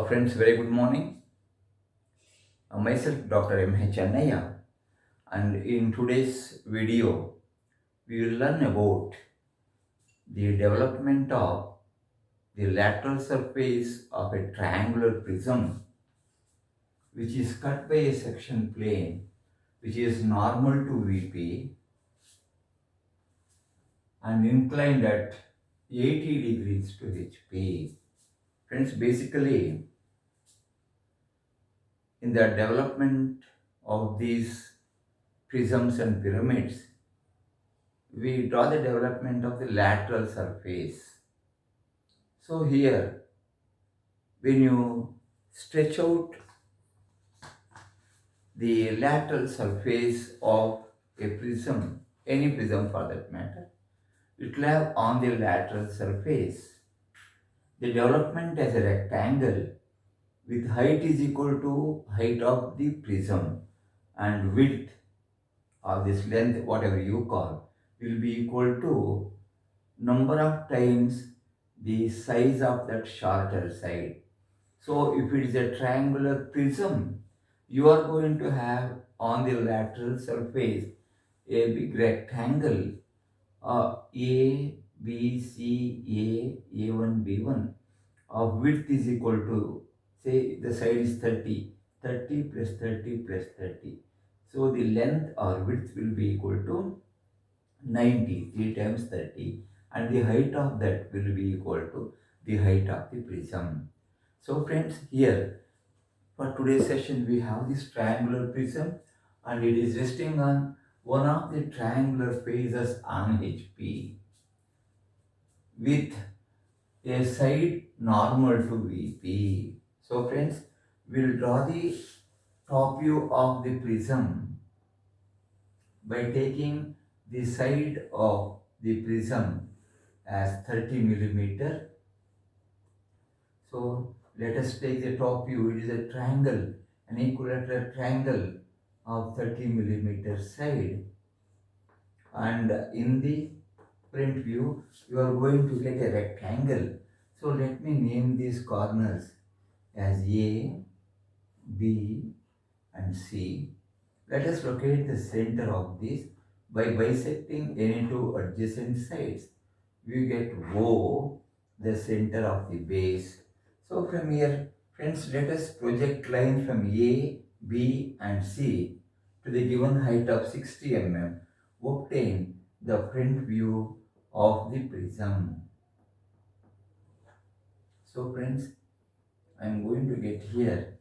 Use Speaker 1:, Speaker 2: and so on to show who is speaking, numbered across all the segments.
Speaker 1: Friends, very good morning. Myself, Dr. M.H. Chennaya, and in today's video, we will learn about the development of the lateral surface of a triangular prism, which is cut by a section plane, which is normal to VP and inclined at 80 degrees to HP. Friends, basically, in the development of these prisms and pyramids, we draw the development of the lateral surface. So here, when you stretch out the lateral surface of a prism, any prism for that matter, it will have on the lateral surface the development as a rectangle with height is equal to height of the prism and width or this length, whatever you call, will be equal to number of times the size of that shorter side. So if it is a triangular prism, you are going to have on the lateral surface a big rectangle A, B, C, A1, B1 of width is equal to, say the side is 30, 30 plus 30 plus 30. So the length or width will be equal to 90, 3 times 30, and the height of that will be equal to the height of the prism. So friends, here for today's session we have this triangular prism and it is resting on one of the triangular faces on HP with a side normal to VP. So friends, we'll draw the top view of the prism by taking the side of the prism as 30 millimeter. So let us take the top view. It is a triangle, an equilateral triangle of 30 millimeter side, and in the front view you are going to get a rectangle. So let me name these corners as A, B and C. Let us locate the center of this by bisecting any two adjacent sides. We get O, the center of the base. So from here, friends, let us project line from A, B and C to the given height of 60 mm. Obtain the front view of the prism. So friends, I am going to get here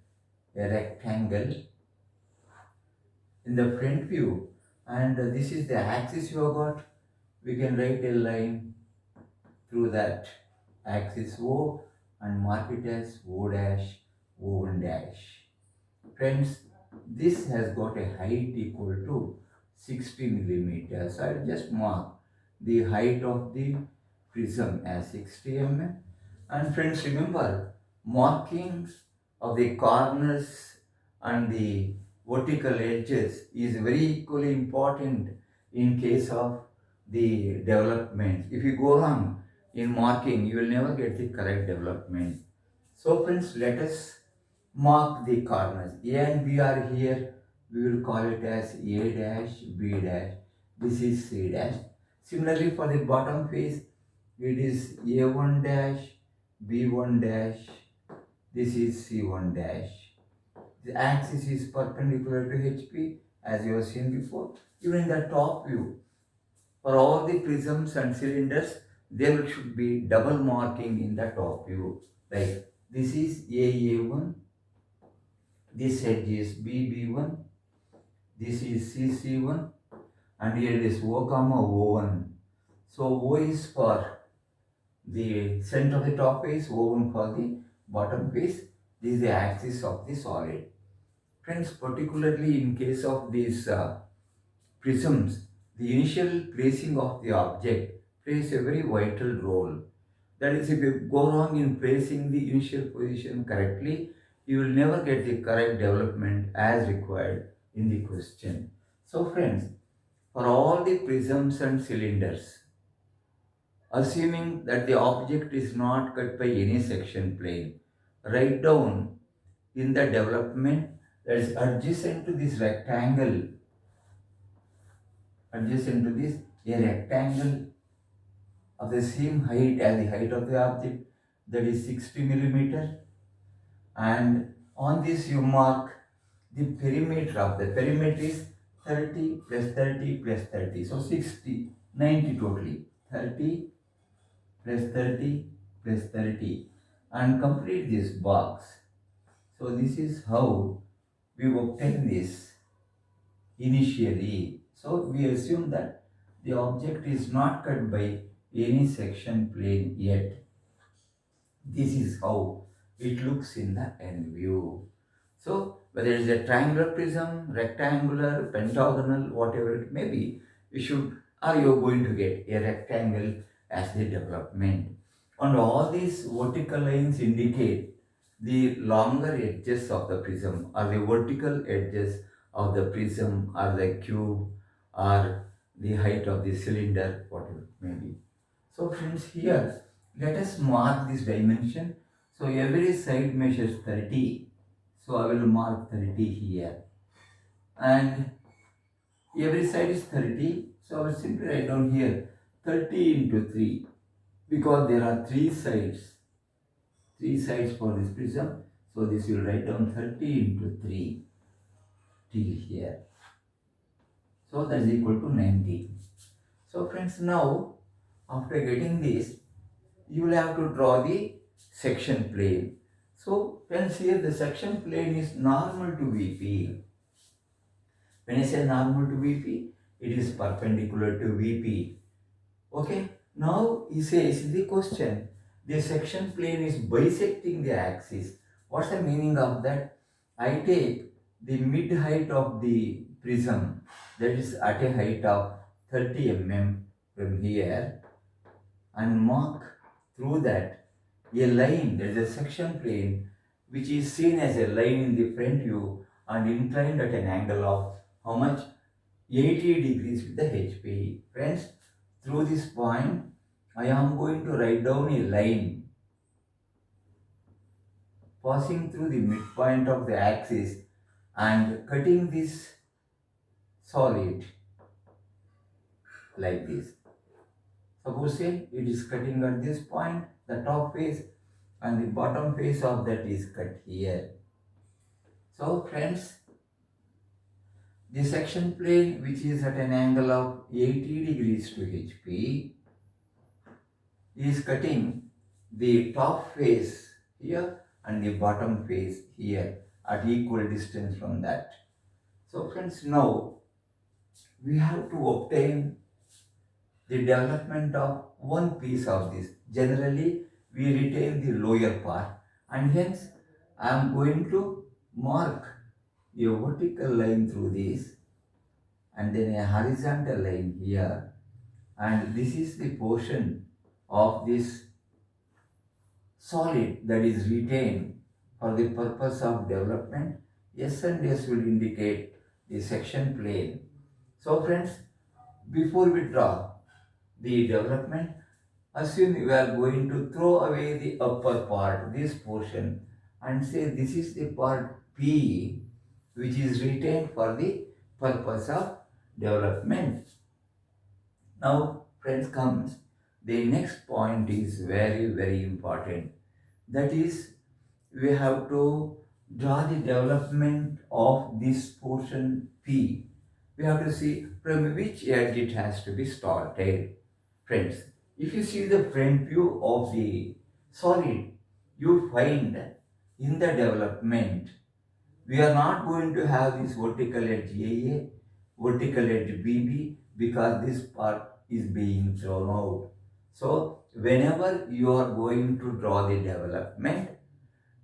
Speaker 1: a rectangle in the front view, and this is the axis you have got. We can write a line through that axis O and mark it as O dash, O1 dash. Friends, this has got a height equal to 60 millimeters. So I'll just mark the height of the prism as 60 mm. And friends, remember, markings of the corners and the vertical edges is very equally important in case of the development. If you go wrong in marking, you will never get the correct development. So friends, let us mark the corners. A and B are here. We will call it as A dash, B dash. This is C dash. Similarly, for the bottom face, it is A1 dash, B1 dash. This is C1 dash. The axis is perpendicular to HP as you have seen before. Even in the top view, for all the prisms and cylinders, there should be double marking in the top view. Like this is AA1, this edge is BB1, this is CC1, and here it is O comma O1. So O is for the center of the top face, O1 for the bottom face. This is the axis of the solid. Friends, particularly in case of these prisms, the initial placing of the object plays a very vital role. That is, if you go wrong in placing the initial position correctly, you will never get the correct development as required in the question. So friends, for all the prisms and cylinders, assuming that the object is not cut by any section plane, write down in the development that is adjacent to this rectangle, adjacent to this, a rectangle of the same height as the height of the object, that is 60 millimeter, and on this you mark the perimeter of the perimeter is 30 plus 30 plus 30, so 60, 90 totally, 30 plus 30 plus 30, and complete this box. So this is how we obtain this initially. So we assume that the object is not cut by any section plane yet. This is how it looks in the end view. So whether it is a triangular prism, rectangular, pentagonal, whatever it may be, you should, or you are going to get a rectangle as the development. And all these vertical lines indicate the longer edges of the prism, or the vertical edges of the prism, or the cube, or the height of the cylinder, whatever it may be. So friends, here let us mark this dimension. So every side measures 30. So I will mark 30 here. And every side is 30. So I will simply write down here 30 into 3. Because there are 3 sides. 3 sides for this prism. So this will write down 30 into 3 till here. So that is equal to 90. So friends, now after getting this, you will have to draw the section plane. So friends, here the section plane is normal to VP. When I say normal to VP, it is perpendicular to VP. Okay. Now he says the question, the section plane is bisecting the axis. What's the meaning of that? I take the mid height of the prism, that is at a height of 30 mm from here, and mark through that a line, that is a section plane, which is seen as a line in the front view and inclined at an angle of how much? 80 degrees with the HP. Friends, through this point, I am going to write down a line passing through the midpoint of the axis and cutting this solid like this. Suppose say it is cutting at this point, the top face, and the bottom face of that is cut here. So friends, the section plane, which is at an angle of 80 degrees to HP, is cutting the top face here and the bottom face here at equal distance from that. So friends, now we have to obtain the development of one piece of this. Generally, we retain the lower part, and hence I am going to mark a vertical line through this and then a horizontal line here, and this is the portion of this solid that is retained for the purpose of development. S and S will indicate the section plane. So friends, before we draw the development, assume we are going to throw away the upper part, this portion, and say this is the part P which is retained for the purpose of development. Now friends, comes the next point is very important. That is, we have to draw the development of this portion P. We have to see from which edge it has to be started. Friends, if you see the front view of the solid, you find in the development, we are not going to have this vertical edge AA, vertical edge BB, because this part is being thrown out. So whenever you are going to draw the development,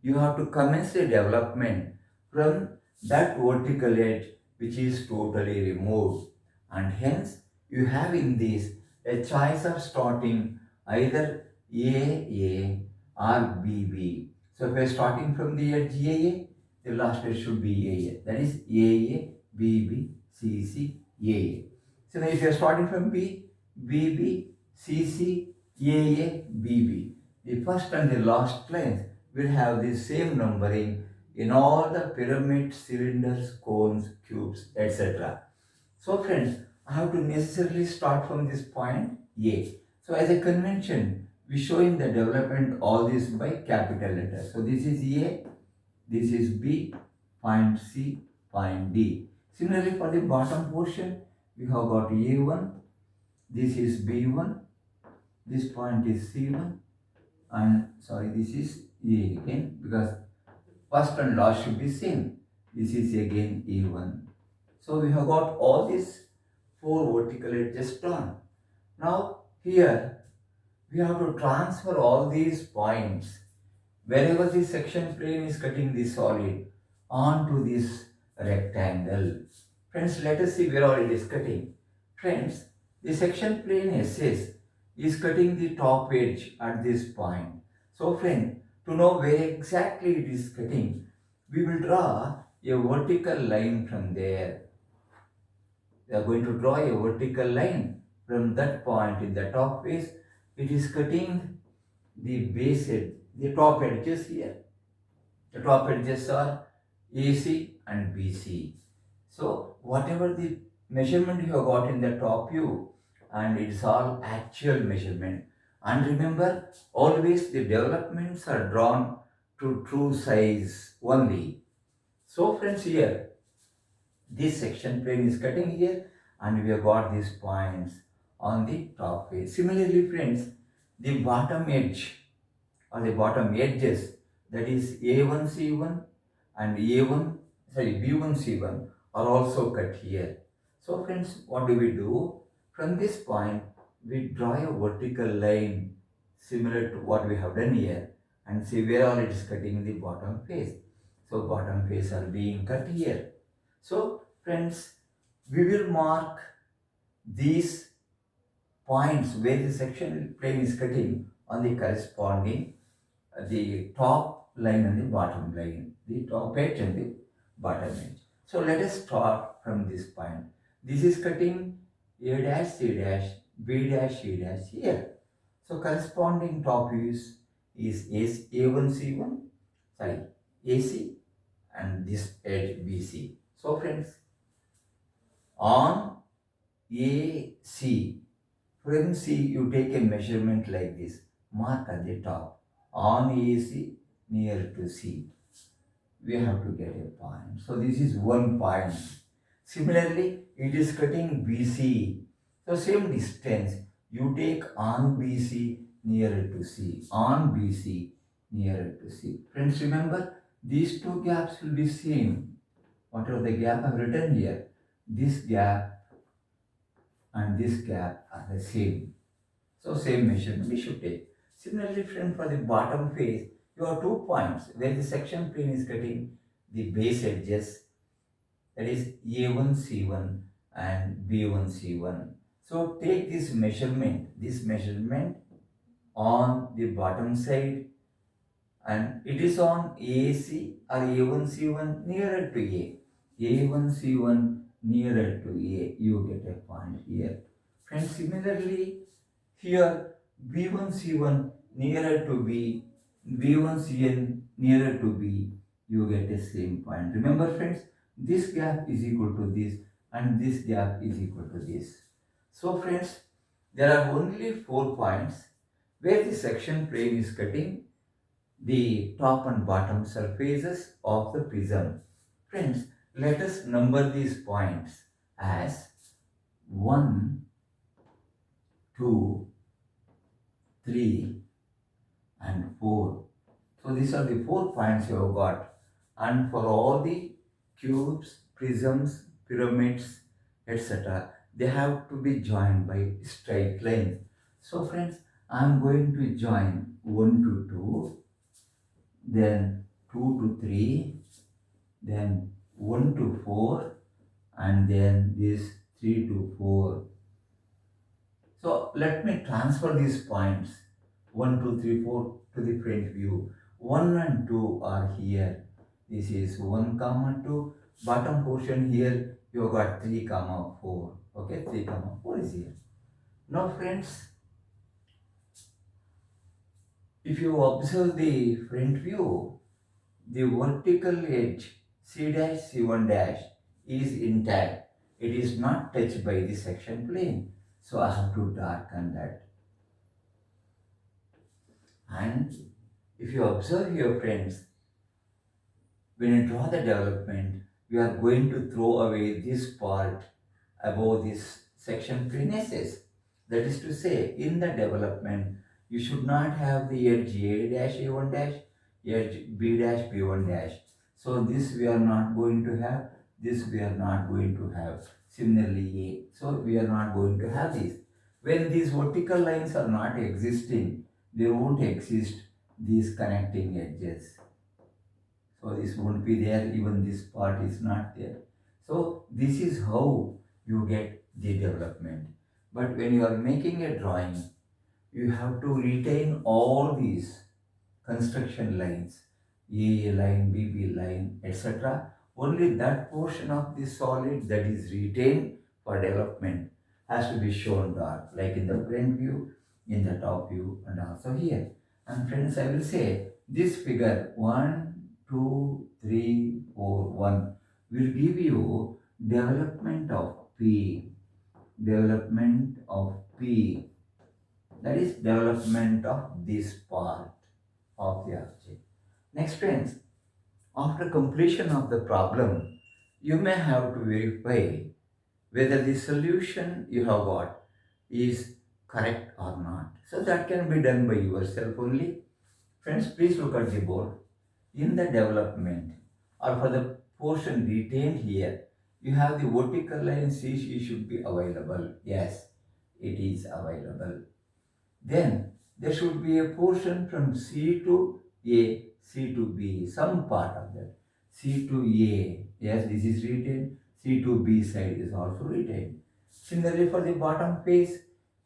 Speaker 1: you have to commence the development from that vertical edge which is totally removed, and hence you have in this a choice of starting either AA or BB. So if we are starting from the edge AA, the last edge should be AA, that is AA, BB, CC, AA. So now if you are starting from B, BB, CC, AA, BB, the first and the last planes will have the same numbering in all the pyramids, cylinders, cones, cubes, etc. So friends, I have to necessarily start from this point A. So as a convention, we show in the development all this by capital letters. So this is A, this is B, point C, point D. Similarly for the bottom portion, we have got A1, this is B1, this point is C1, and sorry, this is A again, because first and last should be same. This is again A1. So we have got all these four vertical edges drawn. Now here we have to transfer all these points wherever the section plane is cutting the solid onto this rectangle. Friends, let us see where all it is cutting. Friends, the section plane SS is cutting the top edge at this point. So friend, to know where exactly it is cutting, we will draw a vertical line from there. We are going to draw a vertical line from that point in the top face. It is cutting the base edge, the top edges here. The top edges are AC and BC. So whatever the measurement you have got in the top view, and it's all actual measurement. And remember, always the developments are drawn to true size only. So friends, here this section plane is cutting here, and we have got these points on the top face. Similarly friends, the bottom edge or the bottom edges, that is A1C1 and B1C1 are also cut here. So friends, what do we do? From this point, we draw a vertical line similar to what we have done here and see where all it is cutting the bottom face. So bottom face are being cut here. So friends, we will mark these points where the section plane is cutting on the corresponding the top line and the bottom line, the top edge and the bottom edge. So let us start from this point. This is cutting A dash, C dash, B dash, C dash here. So corresponding top views is A1, C1, sorry, AC and this edge BC. So friends, on AC, from C you take a measurement like this, mark at the top. On AC near to C, we have to get a point. So this is 1 point. Similarly, it is cutting BC. So same distance, you take on BC nearer to C. On BC nearer to C. Friends, remember, these two gaps will be same. Whatever the gap I have written here, this gap and this gap are the same. So same measurement we should take. Similarly, friend, for the bottom face, you have 2 points where the section plane is cutting the base edges, that is A1C1 and B1C1. So take this measurement on the bottom side, and it is on AAC or A1C1 nearer to A. A1C1 nearer to A, you get a point here. Friends, similarly, here B1C1 nearer to B, B1CN nearer to B, you get the same point. Remember friends, this gap is equal to this and this gap is equal to this. So friends, there are only 4 points where the section plane is cutting the top and bottom surfaces of the prism. Friends, let us number these points as 1, 2, 3 and 4. So these are the 4 points you have got, and for all the cubes, prisms, pyramids, etc., they have to be joined by straight lines. So friends, I am going to join 1 to 2, then 2 to 3, then 1 to 4, and then this 3 to 4. So let me transfer these points 1, 2, 3, 4 to the front view. 1 and 2 are here. This is 1 comma 2. Bottom portion here you have got 3 comma 4. Okay, 3 comma 4 is here. Now friends, If you observe the front view, the vertical edge C dash C1 dash is intact. It is not touched by the section plane. So I have to darken that. And if you observe here, friends, when you draw the development, you are going to throw away this part above this section premises. That is to say, in the development, you should not have the edge A dash A1 dash, edge B dash B1 dash. So this we are not going to have, this we are not going to have. Similarly A. So we are not going to have this. When these vertical lines are not existing, there won't exist these connecting edges. So this won't be there, even this part is not there. So this is how you get the development. But when you are making a drawing, you have to retain all these construction lines, A line, BB line, etc. Only that portion of the solid that is retained for development has to be shown dark, like in the front view, in the top view, and also here. And friends, I will say this figure 1, 2, 3, 4, 1 will give you development of P, development of P, that is development of this part of the object. Next, friends, after completion of the problem, you may have to verify whether the solution you have got is correct or not. So that can be done by yourself only. Friends, please look at the board. In the development or for the portion retained here, you have the vertical line CC should be available. Yes, it is available. Then there should be a portion from C to A, C to B, some part of that. C to A, yes, this is retained. C to B side is also retained. Similarly, for the bottom face,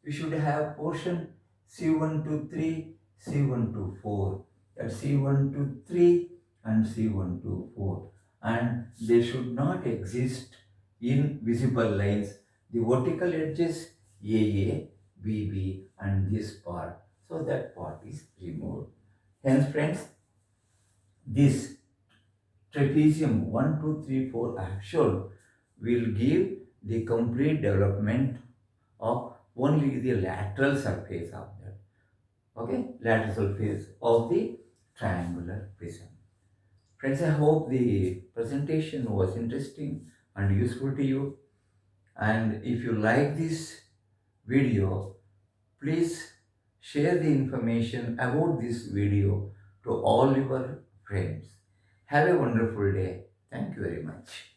Speaker 1: we should have portion C1 to 3, C1 to 4. That C1 to 3 and C1 to 4. And they should not exist in visible lines. The vertical edges AA, BB and this part. So that part is removed. Hence, friends, this trapezium 1, 2, 3, 4 I have shown will give the complete development of only the lateral surface of that. Okay, lateral surface of the triangular prism. Friends, I hope the presentation was interesting and useful to you. And if you like this video, please share the information about this video to all your friends. Have a wonderful day. Thank you very much.